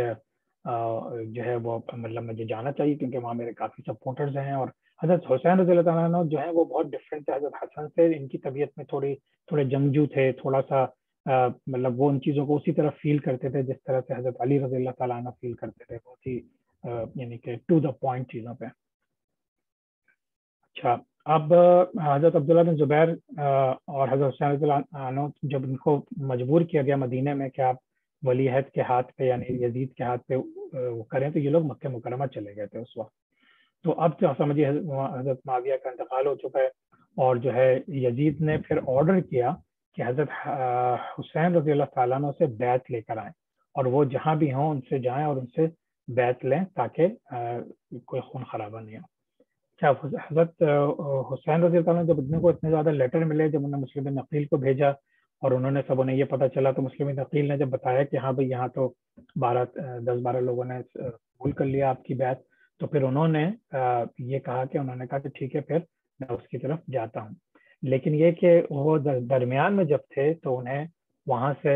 جو ہے وہ مطلب مجھے جانا چاہیے کیونکہ وہاں میرے کافی سپورٹرز ہیں. اور حضرت حسین رضی اللہ تعالیٰ عنہ جو ہیں وہ بہت ڈفرینٹ تھے حضرت حسن سے, ان کی طبیعت میں تھوڑے جنگجو تھے, تھوڑا سا مطلب وہ ان چیزوں کو اسی طرح فیل کرتے تھے جس طرح سے حضرت علی رضی اللہ تعالیٰ عنہ فیل کرتے تھے, بہت ہی یعنی کہ ٹو دا پوائنٹ چیزوں پہ. اچھا, اب حضرت عبداللہ بن زبیر اور حضرت حسین رضی اللہ عنہ جب ان کو مجبور کیا گیا مدینہ میں کہ آپ ولی عہد کے ہاتھ پہ یعنی یزید کے ہاتھ پہ وہ کریں, تو یہ لوگ مکہ مکرمہ چلے گئے تھے اس وقت. تو اب تو سمجھیے حضرت معاویہ کا انتقال ہو چکا ہے, اور جو ہے یزید نے پھر آرڈر کیا کہ حضرت حسین رضی اللہ تعالیٰ عنہ سے بیعت لے کر آئیں, اور وہ جہاں بھی ہوں ان سے جائیں اور ان سے بیعت لیں تاکہ کوئی خون خرابہ نہیں ہو. اچھا, حضرت حسین رضی اللہ عنہ جب اتنے کو اتنے زیادہ لیٹر ملے, جب انہوں نے مسلم بن عقیل کو بھیجا اور انہوں نے سب انہیں یہ پتہ چلا, تو مسلم بن عقیل نے جب بتایا کہ ہاں بھائی یہاں تو 10-12 لوگوں نے قبول کر لیا آپ کی بیعت, تو پھر انہوں نے یہ کہا کہ ٹھیک ہے پھر میں اس کی طرف جاتا ہوں. لیکن یہ کہ وہ درمیان میں جب تھے تو انہیں وہاں سے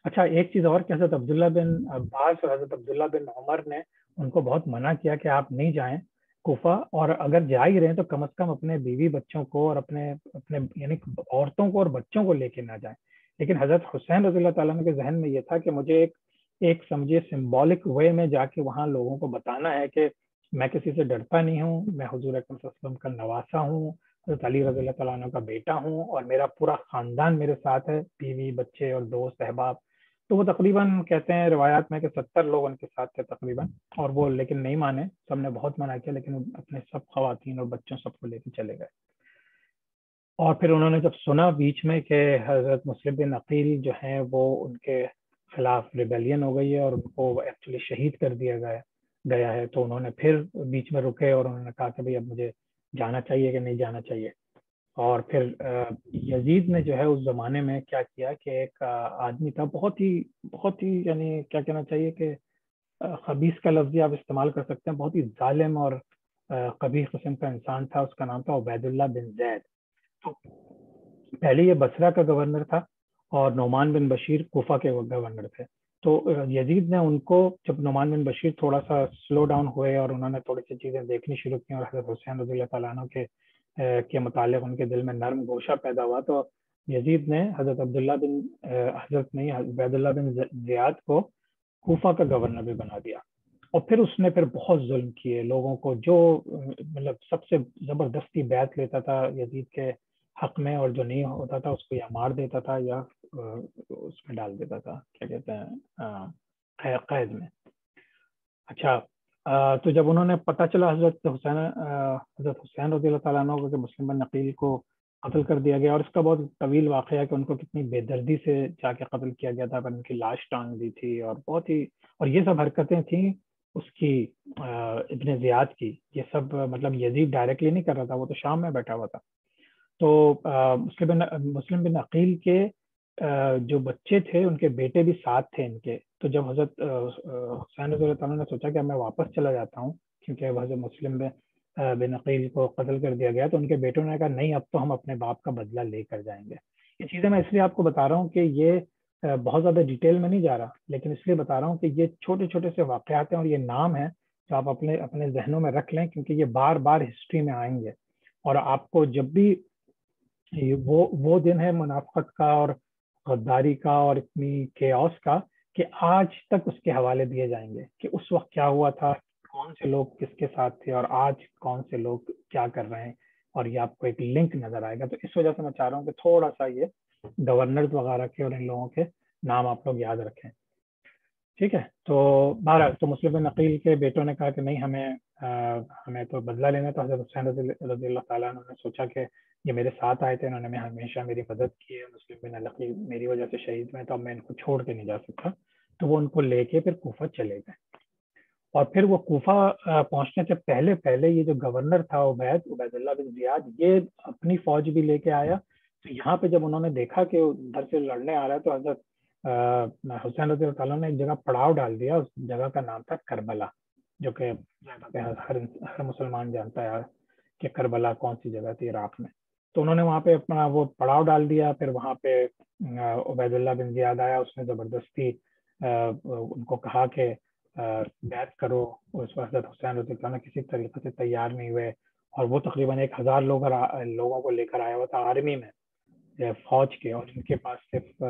اچھا ایک چیز اور کہ حضرت عبداللہ بن عباس اور حضرت عبداللہ بن عمر نے ان کو بہت منع کیا کہ آپ نہیں جائیں کوفہ, اور اگر جا ہی رہے تو کم از کم اپنے بیوی بچوں کو اور اپنے یعنی عورتوں کو اور بچوں کو لے کے نہ جائیں. لیکن حضرت حسین رضی اللہ تعالیٰ عنہ کے ذہن میں یہ تھا کہ مجھے ایک سمجھے سمبولک وے میں جا کے وہاں لوگوں کو بتانا ہے کہ میں کسی سے ڈرتا نہیں ہوں, میں حضور اکرم صلی اللہ علیہ وسلم کا نواسا ہوں, حضرت علی رضی اللہ تعالیٰ عنہ کا بیٹا ہوں, اور میرا پورا خاندان میرے ساتھ ہے, بیوی بچے اور دوست احباب. تو وہ تقریباً کہتے ہیں روایات میں کہ 70 لوگ ان کے ساتھ تھے تقریباً, اور وہ لیکن نہیں مانے, سب نے بہت منع کیا, لیکن اپنے سب خواتین اور بچوں سب کو لے کے چلے گئے. اور پھر انہوں نے جب سنا بیچ میں کہ حضرت مسلم بن عقیل جو ہیں وہ ان کے خلاف ریبیلین ہو گئی ہے اور ان کو ایکچولی شہید کر دیا گیا ہے, تو انہوں نے پھر بیچ میں رکے اور انہوں نے کہا کہ بھئی اب مجھے جانا چاہیے کہ نہیں جانا چاہیے. اور پھر یزید نے جو ہے اس زمانے میں کیا کیا کہ ایک آدمی تھا بہت ہی یعنی کیا کہنا چاہیے کہ خبیث کا لفظ آپ استعمال کر سکتے ہیں, بہت ہی ظالم اور قبیح قسم کا انسان تھا, اس کا نام تھا عبید اللہ بن زید. تو پہلے یہ بصرہ کا گورنر تھا اور نعمان بن بشیر کوفہ کے گورنر تھے. تو یزید نے ان کو، جب نعمان بن بشیر تھوڑا سا سلو ڈاؤن ہوئے اور انہوں نے تھوڑی سی چیزیں دیکھنی شروع کی اور حضرت حسین رضی اللہ تعالیٰ عنہ کے متعلق ان کے دل میں نرم گوشہ پیدا ہوا، تو یزید نے حضرت حضرت نہیں عبید اللہ بن زیاد کو کوفہ کا گورنر بھی بنا دیا. اور پھر اس نے بہت ظلم کیے لوگوں کو، جو مطلب سب سے زبردستی بیعت لیتا تھا یزید کے حق میں، اور جو نہیں ہوتا تھا اس کو یا مار دیتا تھا یا اس میں ڈال دیتا تھا، کیا کہتے ہیں، قید میں. اچھا، تو جب انہوں نے پتہ چلا حضرت حسین رضی اللہ تعالیٰ عنہ کو کہ مسلم بن عقیل کو قتل کر دیا گیا، اور اس کا بہت طویل واقعہ ہے کہ ان کو کتنی بے دردی سے جا کے قتل کیا گیا تھا، پر ان کی لاش ٹانگ دی تھی، اور بہت ہی، اور یہ سب حرکتیں تھیں اس کی ابن زیاد کی. یہ سب مطلب یزید ڈائریکٹلی نہیں کر رہا تھا، وہ تو شام میں بیٹھا ہوا تھا. تو مسلم بن عقیل کے جو بچے تھے ان کے بیٹے بھی ساتھ تھے ان کے. تو جب حضرت حسین رضی اللہ تعالیٰ نے سوچا کہ اب میں واپس چلا جاتا ہوں کیونکہ حضرت مسلم بن عقیل کو قتل کر دیا گیا، تو ان کے بیٹوں نے کہا نہیں، اب تو ہم اپنے باپ کا بدلہ لے کر جائیں گے. یہ چیزیں میں اس لیے آپ کو بتا رہا ہوں کہ یہ بہت زیادہ ڈیٹیل میں نہیں جا رہا، لیکن اس لیے بتا رہا ہوں کہ یہ چھوٹے چھوٹے سے واقعات ہیں اور یہ نام ہیں جو آپ اپنے ذہنوں میں رکھ لیں، کیونکہ یہ بار بار ہسٹری میں آئیں گے. اور آپ کو جب بھی وہ دن ہے منافقت کا اور غداری کا اور اتنی کیوس کا، کہ آج تک اس کے حوالے دیے جائیں گے کہ اس وقت کیا ہوا تھا، کون سے لوگ کس کے ساتھ تھے، اور آج کون سے لوگ کیا کر رہے ہیں، اور یہ آپ کو ایک لنک نظر آئے گا. تو اس وجہ سے میں چاہ رہا ہوں کہ تھوڑا سا یہ گورنرز وغیرہ کے اور ان لوگوں کے نام آپ لوگ یاد رکھیں. ٹھیک ہے. تو بہرحال تو مسلم بن عقیل کے بیٹوں نے کہا کہ نہیں، ہمیں تو بدلہ لینا. تو حضرت حسین رضی اللہ تعالیٰ عنہ نے سوچا کہ یہ میرے ساتھ آئے تھے، انہوں نے ہمیشہ میری مدد کی ہے، مسلم بن عقیل میری وجہ سے شہید ہوئے، تو اب میں ان کو چھوڑ کے نہیں جا سکتا. تو وہ ان کو لے کے پھر کوفہ چلے گئے. اور پھر وہ کوفہ پہنچنے سے پہلے یہ جو گورنر تھا عبید اللہ بن زیاد، یہ اپنی فوج بھی لے کے آیا. تو یہاں پہ جب انہوں نے دیکھا کہ ادھر سے لڑنے آ رہا ہے، تو حضرت حسین رضی اللہ تعالیٰ نے ایک جگہ پڑاؤ ڈال دیا. اس جگہ کا نام تھا کربلا، جو کہ ہر مسلمان جانتا ہے کہ کربلا کون سی جگہ تھی عراق میں. تو انہوں نے وہاں پہ اپنا وہ پڑاؤ ڈال دیا. پھر وہاں پہ عبید اللہ بن زیاد آیا، اس نے زبردستی ان کو کہا کہ بیعت کرو. اس وقت حضرت حسین رضی اللہ عنہ کسی طریقے سے تیار نہیں ہوئے، اور وہ تقریباً 1000 لوگوں کو لے کر آیا ہوا تھا آرمی میں، فوج کے، اور ان کے پاس صرف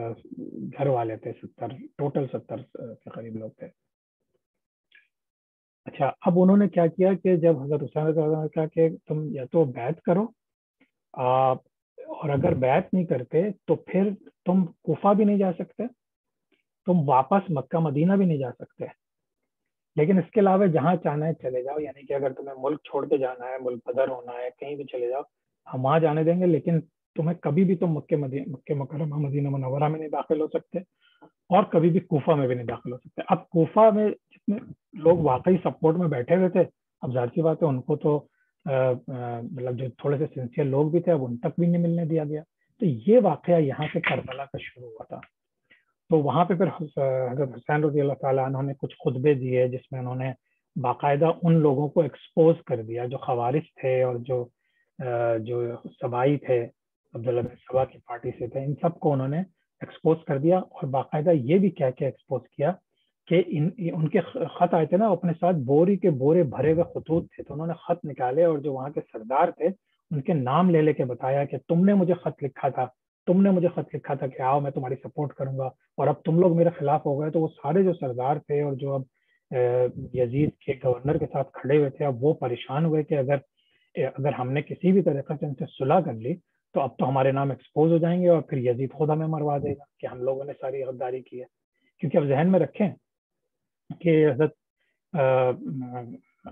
گھر والے تھے 70 کے قریب لوگ تھے. اچھا، اب انہوں نے کیا کیا کہ جب حضرت حسین رضی اللہ عنہ نے کہا کہ تم یا تو بیعت کرو، اور اگر بیعت نہیں کرتے تو پھر تم کوفہ بھی نہیں جا سکتے، تم واپس مکہ مدینہ بھی نہیں جا سکتے، لیکن اس کے علاوہ جہاں چاہنا ہے چلے جاؤ. یعنی کہ اگر تمہیں ملک چھوڑ کے جانا ہے، ملک بدر ہونا ہے، کہیں بھی چلے جاؤ، ہم وہاں جانے دیں گے، لیکن تمہیں کبھی بھی تم مکہ مکرمہ مدینہ منورہ میں نہیں داخل ہو سکتے، اور کبھی بھی کوفہ میں بھی نہیں داخل ہو سکتے. اب کوفہ میں جتنے لوگ واقعی سپورٹ میں بیٹھے ہوئے تھے، اب ظاہر سی بات ہے ان کو تو مطلب جو تھوڑے سے سنسیئر لوگ بھی تھے اب ان تک بھی نہیں ملنے دیا گیا. تو یہ واقعہ یہاں سے کربلا کا شروع ہوا تھا. تو وہاں پہ پھر حضرت حسین رضی اللہ تعالیٰ عنہ نے کچھ خطبے دیے جس میں انہوں نے باقاعدہ ان لوگوں کو ایکسپوز کر دیا جو خوارج تھے اور جو سبائی تھے، عبداللہ بن سبا کی پارٹی سے تھے. ان سب کو انہوں نے ایکسپوز کر دیا، اور باقاعدہ یہ بھی کہہ کے ایکسپوز کیا کہ ان کے خط آئے تھے نا، اپنے ساتھ بوری کے بورے بھرے ہوئے خطوط تھے. تو انہوں نے خط نکالے اور جو وہاں کے سردار تھے ان کے نام لے کے بتایا کہ تم نے مجھے خط لکھا تھا کہ آؤ میں تمہاری سپورٹ کروں گا، اور اب تم لوگ میرے خلاف ہو گئے. تو وہ سارے جو سردار تھے اور جو اب یزید کے گورنر کے ساتھ کھڑے ہوئے تھے، اب وہ پریشان ہوئے کہ اگر ہم نے کسی بھی طریقے سے ان سے صلح کر لی تو اب تو ہمارے نام ایکسپوز ہو جائیں گے، اور پھر یزید خود ہمیں مروا دے گا کہ ہم لوگوں نے ساری غداری کی ہے. کیونکہ اب ذہن میں رکھیں کہ حضرت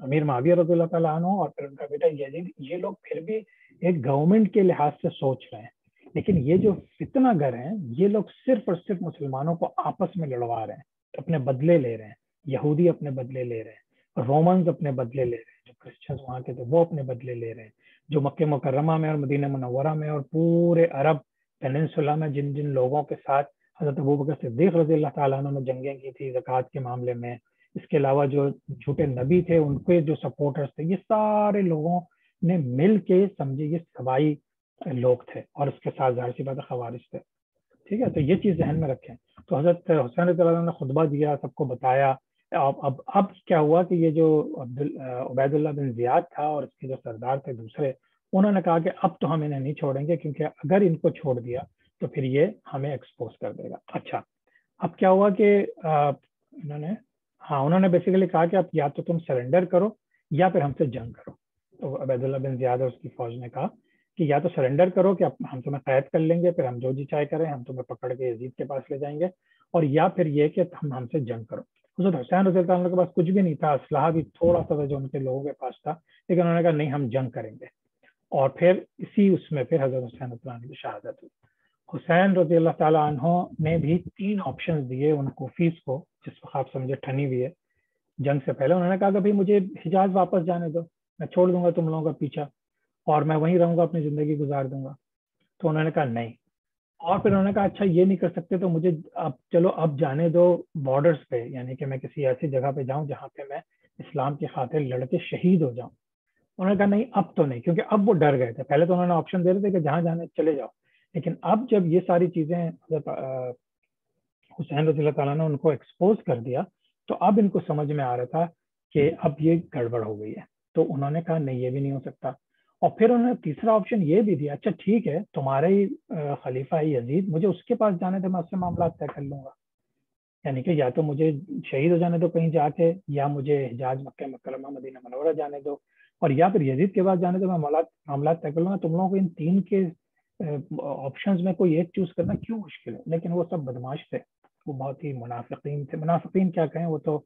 امیر معاویہ رضی اللہ تعالیٰ عنہ اور پھر ان کا بیٹا یزید، یہ لوگ پھر بھی ایک گورنمنٹ کے لحاظ سے سوچ رہے ہیں، لیکن یہ جو فتنہ گر ہیں یہ لوگ صرف اور صرف مسلمانوں کو آپس میں لڑوا رہے ہیں، اپنے بدلے لے رہے ہیں. یہودی اپنے بدلے لے رہے ہیں، رومنز اپنے بدلے لے رہے ہیں، جو کرسچنز وہاں کے تھے وہ اپنے بدلے لے رہے ہیں، جو مکہ مکرمہ میں اور مدینہ منورہ میں اور پورے عرب پیننسولا میں جن لوگوں کے ساتھ حضرت ابوبکر صدیق رضی اللہ تعالیٰ عنہ نے جنگیں کی تھی زکوٰۃ کے معاملے میں، اس کے علاوہ جو جھوٹے نبی تھے ان کے جو سپورٹرز تھے، یہ سارے لوگوں نے مل کے سمجھے یہ سبائی لوگ تھے، اور اس کے ساتھ ظاہر سی بات ہے خوارج تھے. ٹھیک ہے، تو یہ چیز ذہن میں رکھیں. تو حضرت حسین رضی اللہ عنہ نے خطبہ دیا، سب کو بتایا. اب کیا ہوا کہ یہ جو عبید اللہ بن زیاد تھا اور اس کے جو سردار تھے دوسرے، انہوں نے کہا کہ اب تو ہم انہیں نہیں چھوڑیں گے، کیونکہ اگر ان کو چھوڑ دیا تو پھر یہ ہمیں ایکسپوز کر دے گا. اچھا اب کیا ہوا کہ انہوں نے بیسیکلی کہا کہ اب یا تو تم سرنڈر کرو یا پھر ہم سے جنگ کرو. تو عبید اللہ بن زیاد اور اس کی فوج نے کہا کہ یا تو سرنڈر کرو کہ ہم تمہیں قید کر لیں گے، پھر ہم جو جی چاہے کریں، ہم تمہیں پکڑ کے یزید کے پاس لے جائیں گے، اور یا پھر یہ کہ ہم سے جنگ کرو. حضرت حسین رضی اللہ عنہ کے پاس کچھ بھی نہیں تھا، اسلحہ بھی تھوڑا سا جو ان کے لوگوں کے پاس تھا، لیکن انہوں نے کہا نہیں ہم جنگ کریں گے. اور پھر اسی اس میں پھر حضرت حسین رضی اللہ عنہ کی شہادت ہوئی. حسین رضی اللہ تعالیٰ عنہ نے بھی 3 آپشنز دیے ان کوفیز کو، جس وقت آپ سمجھے ٹھنی ہوئی ہے جنگ سے پہلے. انہوں نے کہا کہ بھائی مجھے حجاز واپس جانے دو، میں چھوڑ دوں گا تم لوگوں کا پیچھا اور میں وہیں رہوں گا، اپنی زندگی گزار دوں گا. تو انہوں نے کہا نہیں. اور پھر انہوں نے کہا اچھا یہ نہیں کر سکتے تو مجھے اب جانے دو بارڈرز پہ، یعنی کہ میں کسی ایسی جگہ پہ جاؤں جہاں پہ میں اسلام کی خاطر لڑ کے شہید ہو جاؤں. انہوں نے کہا نہیں اب تو نہیں، کیونکہ اب وہ ڈر گئے تھے. پہلے تو انہوں نے آپشن دے رہے تھے کہ جہاں جانے چلے جاؤ، لیکن اب جب یہ ساری چیزیں حسین رضی اللہ تعالیٰ نے ان کو ایکسپوز کر دیا تو اب ان کو سمجھ میں آ رہا تھا کہ اب یہ گڑبڑ ہو گئی ہے. تو انہوں نے کہا نہیں یہ بھی نہیں ہو سکتا. اور پھر انہوں نے تیسرا آپشن یہ بھی دیا، اچھا ٹھیک ہے تمہارے ہی خلیفہ ہے یزید، مجھے اس کے پاس جانے دے، میں اس سے معاملات طے کر لوں گا. یعنی کہ یا تو مجھے شہید ہو جانے دو کہیں جا کے، یا مجھے حجاز مکہ مکرمہ مدینہ منورہ جانے دو، اور یا پھر یزید کے پاس جانے دو، میں معاملات طے کر لوں گا. تم لوگوں کو ان 3 کے آپشنز میں کوئی ایک چوز کرنا کیوں مشکل ہے؟ لیکن وہ سب بدماش تھے، وہ بہت ہی منافقین تھے. منافقین کیا کہیں، وہ تو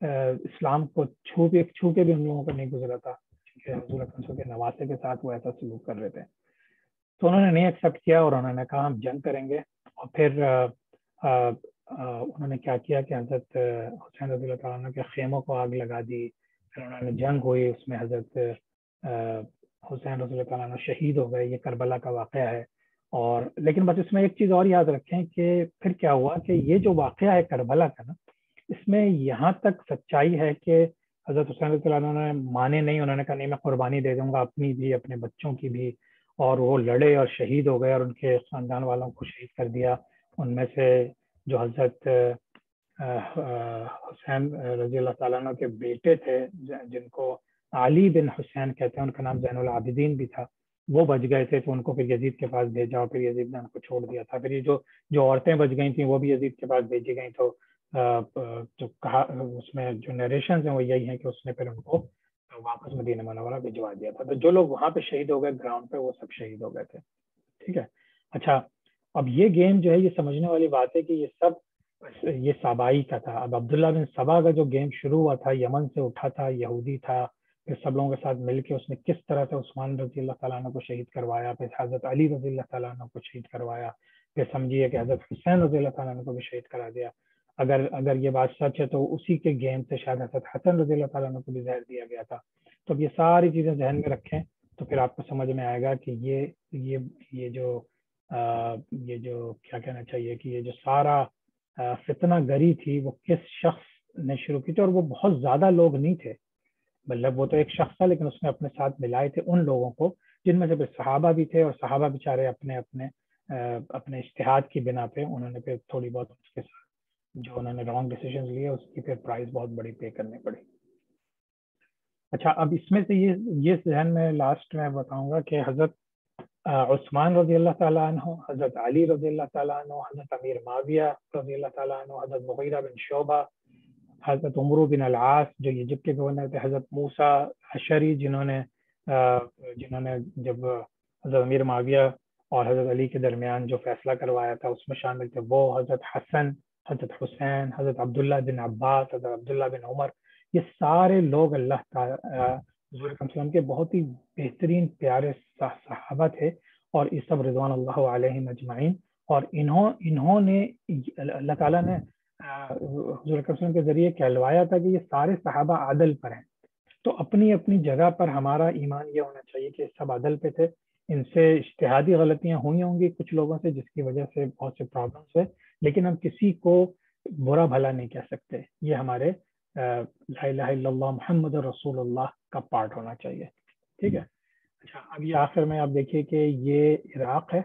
اسلام کو چھو کے بھی ان لوگوں کا نہیں گزرا تھا، حضور اکرم کے نواسے کے ساتھ وہ ایسا سلوک کر رہے تھے. تو انہوں نے نہیں ایکسیپٹ کیا اور انہوں نے کہا ہم جنگ کریں گے. اور پھر انہوں نے کیا کیا کہ حضرت حسین رضی اللہ تعالیٰ عنہ کے خیموں کو آگ لگا دی. پھر انہوں نے جنگ ہوئی، اس میں حضرت حسین رضی اللہ تعالیٰ عنہ شہید ہو گئے. یہ کربلا کا واقعہ ہے. اور لیکن بس اس میں ایک چیز اور یاد رکھیں کہ پھر کیا ہوا کہ یہ جو واقعہ ہے کربلا کا نا، اس میں یہاں تک سچائی ہے کہ حضرت حسین رضی اللہ عنہ نے مانے نہیں. انہوں نے کہا نہیں میں قربانی دے دوں گا اپنی بھی اپنے بچوں کی بھی، اور وہ لڑے اور شہید ہو گئے اور ان کے خاندان والوں کو شہید کر دیا. ان میں سے جو حضرت حسین رضی اللہ تعالیٰ عنہ کے بیٹے تھے جن کو علی بن حسین کہتے ہیں، ان کا نام زین العابدین بھی تھا، وہ بچ گئے تھے. تو ان کو پھر یزید کے پاس بھیجا اور پھر یزید نے ان کو چھوڑ دیا تھا. پھر یہ جو عورتیں بچ گئی تھیں وہ بھی یزید کے پاس بھیجی گئیں. تو جو کہا اس میں جو نیریشنز ہیں وہ یہی ہیں کہ اس نے پھر ان کو واپس مدینہ منورہ بھجوا دیا تھا. تو جو لوگ وہاں پہ شہید ہو گئے گراؤنڈ پہ، وہ سب شہید ہو گئے تھے. ٹھیک ہے. اچھا اب یہ گیم جو ہے یہ سمجھنے والی بات ہے کہ یہ سب یہ سابائی کا تھا. اب عبداللہ بن سبا کا جو گیم شروع ہوا تھا، یمن سے اٹھا تھا، یہودی تھا، پھر سب لوگوں کے ساتھ مل کے اس نے کس طرح سے عثمان رضی اللہ تعالیٰ عنہ کو شہید کروایا، پھر حضرت علی رضی اللہ تعالیٰ عنہ کو شہید کروایا، پھر سمجھیے کہ حضرت حسین رضی اللہ تعالیٰ عنہ کو بھی شہید کرا دیا. اگر یہ بات سچ ہے تو اسی کے گیم سے شاید حضرت حسن رضی اللہ تعالیٰ عنہ کو بھی زہر دیا گیا تھا. تو اب یہ ساری چیزیں ذہن میں رکھیں تو پھر آپ کو سمجھ میں آئے گا کہ یہ جو کیا کہنا چاہیے کہ یہ جو سارا فتنہ گری تھی وہ کس شخص نے شروع کی تھی. اور وہ بہت زیادہ لوگ نہیں تھے، مطلب وہ تو ایک شخص تھا، لیکن اس نے اپنے ساتھ ملائے تھے ان لوگوں کو جن میں سے پھر صحابہ بھی تھے. اور صحابہ بیچارے اپنے اجتہاد کی بنا پہ انہوں نے پھر تھوڑی بہت اس کے ساتھ جو انہوں نے رانگ ڈیسیژنز لیے اس کی پھر پرائز بہت بڑی پے کرنی پڑی. اچھا اب اس میں سے یہ ذہن میں لاسٹ میں بتاؤں گا کہ حضرت عثمان رضی اللہ تعالیٰ عنہ، حضرت علی رضی اللہ تعالیٰ عنہ، حضرت امیر معاویہ رضی اللہ تعالیٰ عنہ، حضرت مغیرہ بن شعبہ، حضرت عمرو بن العاص جو ایجپٹ کے گورنر تھے، حضرت موسیٰ اشعری جنہوں نے جب حضرت امیر معاویہ اور حضرت علی کے درمیان جو فیصلہ کروایا تھا اس میں شامل تھے، وہ حضرت حسن، حضرت حسین، حضرت عبداللہ بن عباس، حضرت عبداللہ بن عمر. یہ سارے لوگ اللہ تعالیٰ حضور صلی اللہ علیہ وسلم کے بہت ہی بہترین پیارے صحابہ تھے، اور یہ سب رضوان اللہ علیہم اجمعین. اور انہوں نے اللہ تعالیٰ نے حضور صلی اللہ علیہ وسلم کے ذریعے کہلوایا تھا کہ یہ سارے صحابہ عدل پر ہیں. تو اپنی اپنی جگہ پر ہمارا ایمان یہ ہونا چاہیے کہ سب عدل پہ تھے. ان سے اجتہادی غلطیاں ہوئی ہوں گی کچھ لوگوں سے جس کی وجہ سے بہت سے پرابلمس ہوئے، لیکن ہم کسی کو برا بھلا نہیں کہہ سکتے. یہ ہمارے لا الہ الا اللہ محمد رسول اللہ کا پارٹ ہونا چاہیے. ٹھیک ہے. اچھا اب یہ آخر میں آپ دیکھیے کہ یہ عراق ہے،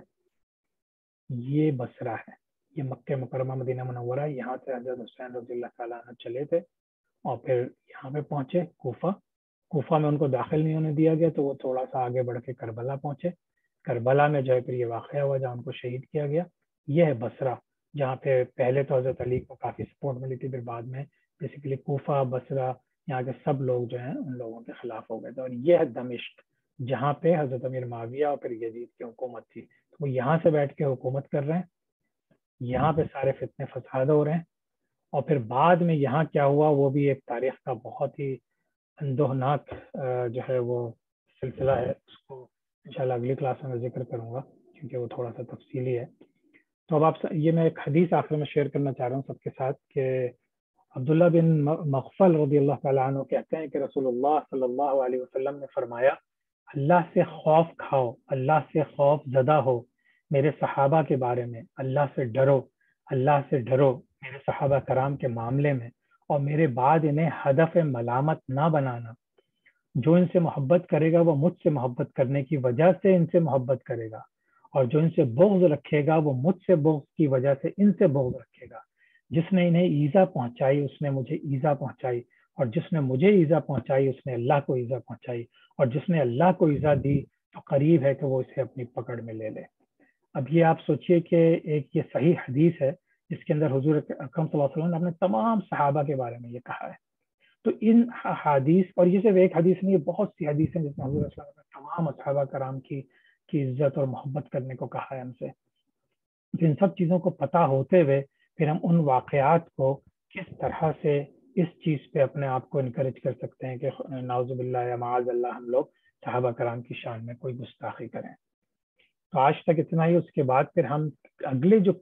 یہ بصرہ ہے. یہ مکہ مکرمہ مدینہ منورہ، یہاں سے حضرت حسین رضی اللہ تعالیٰ عنہ چلے تھے اور پھر یہاں پہ پہنچے کوفہ میں ان کو داخل نہیں ہونے دیا گیا، تو وہ تھوڑا سا آگے بڑھ کے کربلا پہنچے. کربلا میں جو ہے پھر یہ واقعہ ہوا جہاں ان کو شہید کیا گیا. یہ ہے بصرہ، جہاں پہ پہلے تو حضرت علی کو کافی سپورٹ ملی تھی، پھر بعد میں بیسیکلی کوفہ بصرہ یہاں کے سب لوگ جو ہیں ان لوگوں کے خلاف ہو گئے تھے. اور یہ ہے دمشق، جہاں پہ حضرت امیر معاویہ اور پھر یزید کی حکومت تھی. تو وہ یہاں سے بیٹھ کے حکومت کر رہے ہیں، یہاں پہ سارے فتنے فساد ہو رہے ہیں. اور پھر بعد میں یہاں کیا ہوا وہ بھی ایک تاریخ کا بہت ہی اندوہناک جو ہے وہ سلسلہ ہے، اس کو انشاءاللہ اگلی کلاس میں ذکر کروں گا کیونکہ وہ تھوڑا سا تفصیلی ہے. تو اب آپ یہ میں ایک حدیث آخر میں شیئر کرنا چاہ رہا ہوں سب کے ساتھ کہ عبداللہ بن مغفل رضی اللہ تعالیٰ عنہ کہتے ہیں کہ رسول اللہ صلی اللہ علیہ وسلم نے فرمایا، اللہ سے خوف کھاؤ، اللہ سے خوف زدہ ہو میرے صحابہ کے بارے میں، اللہ سے ڈرو، اللہ سے ڈرو میرے صحابہ کرام کے معاملے میں، اور میرے بعد انہیں ہدف ملامت نہ بنانا. جو ان سے محبت کرے گا وہ مجھ سے محبت کرنے کی وجہ سے ان سے محبت کرے گا، اور جو ان سے بغض رکھے گا وہ مجھ سے بغض کی وجہ سے ان سے بغض رکھے گا. جس نے انہیں ایذا پہنچائی اس نے مجھے ایذا پہنچائی، اور جس نے مجھے ایذا پہنچائی اس نے اللہ کو ایذا پہنچائی، اور جس نے اللہ کو ایذا دی تو قریب ہے کہ وہ اسے اپنی پکڑ میں لے لے. اب یہ آپ سوچئے کہ ایک یہ صحیح حدیث ہے جس کے اندر حضور اکرم صلی اللہ علیہ وسلم نے اپنے تمام صحابہ کے بارے میں یہ کہا ہے. تو ان حدیث، اور یہ صرف ایک حدیث نہیں، یہ بہت سی حدیث ہیں جس میں حضور صلی اللہ علیہ وسلم نے تمام صحابہ کرام کی عزت اور محبت کرنے کو کہا ہے ہم سے. ان سب چیزوں کو پتہ ہوتے ہوئے پھر ہم ان واقعات کو کس طرح سے اس چیز پہ اپنے آپ کو انکریج کر سکتے ہیں کہ نعوذ باللہ یا معاذ اللہ ہم لوگ صحابہ کرام کی شان میں کوئی گستاخی کریں. تو آج تک اتنا ہی. اس کے بعد پھر ہم اگلے جو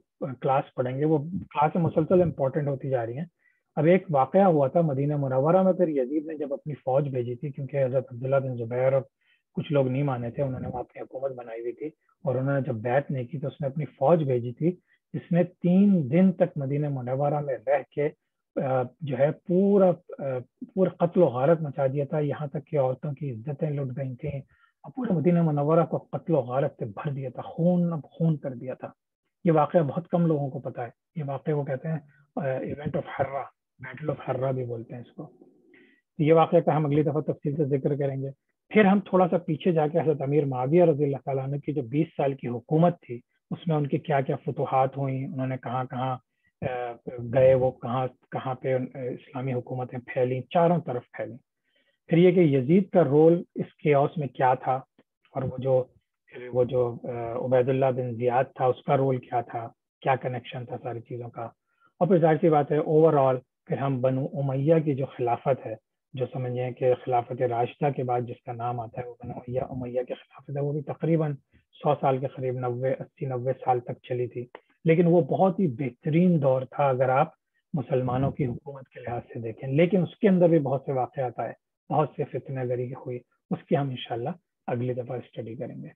کلاس پڑھیں گے وہ کلاس مسلسل امپورٹنٹ ہوتی جا رہی ہیں. اب ایک واقعہ ہوا تھا مدینہ منورہ میں، پھر یزید نے جب اپنی فوج بھیجی تھی، کیونکہ حضرت عبداللہ بن زبیر اور کچھ لوگ نہیں مانے تھے، انہوں نے وہاں اپنی حکومت بنائی ہوئی تھی، اور انہوں نے جب بیعت نہیں کی تو اس نے اپنی فوج بھیجی تھی جس نے 3 دن تک مدینہ منورہ میں رہ کے جو ہے پورا قتل و غارت مچا دیا تھا. یہاں تک کہ عورتوں کی عزتیں لٹ گئی تھیں اور پورے مدینہ منورہ کو قتل و غارت سے بھر دیا تھا، خون کر دیا تھا. یہ واقعہ بہت کم لوگوں کو پتا ہے. یہ واقعہ وہ کہتے ہیں ایونٹ آف حرہ، بیٹل آف حرہ بھی بولتے ہیں اس کو. یہ واقعہ کا ہم اگلی دفعہ تفصیل سے ذکر کریں گے. پھر ہم تھوڑا سا پیچھے جا کے حضرت امیر معاویہ رضی اللہ تعالیٰ عنہ کی جو 20 سال کی حکومت تھی اس میں ان کی کیا کیا فتوحات ہوئیں، انہوں نے کہاں کہاں گئے، وہ کہاں پہ اسلامی حکومتیں پھیلیں، چاروں طرف پھیلیں. پھر یہ کہ یزید کا رول اس کیوس میں کیا تھا، اور وہ جو عبید اللہ بن زیاد تھا اس کا رول کیا تھا، کیا کنیکشن تھا ساری چیزوں کا. اور پھر ظاہر سی بات ہے اوور آل پھر ہم بنو امیہ کی جو خلافت ہے، جو سمجھیں کہ خلافت راشدہ کے بعد جس کا نام آتا ہے وہ بنو امیہ کی خلافت ہے، وہ بھی تقریباً 100 سال کے قریب 80-90 سال تک چلی تھی. لیکن وہ بہت ہی بہترین دور تھا اگر آپ مسلمانوں کی حکومت کے لحاظ سے دیکھیں. لیکن اس کے اندر بھی بہت سے واقعات آئے، بہت سے فتنہ گری ہوئی، اس کی ہم انشاءاللہ اگلی دفعہ اسٹڈی کریں گے.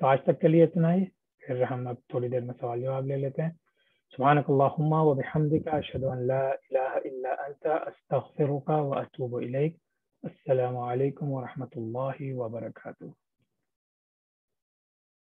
تو آج تک کے لیے اتنا ہی، پھر ہم اب تھوڑی دیر میں سوال جواب لے لیتے ہیں. سبحانك اللهم وبحمدك أشهد أن لا إله إلا أنت أستغفرك وأتوب إليك. السلام عليكم ورحمة الله وبركاته.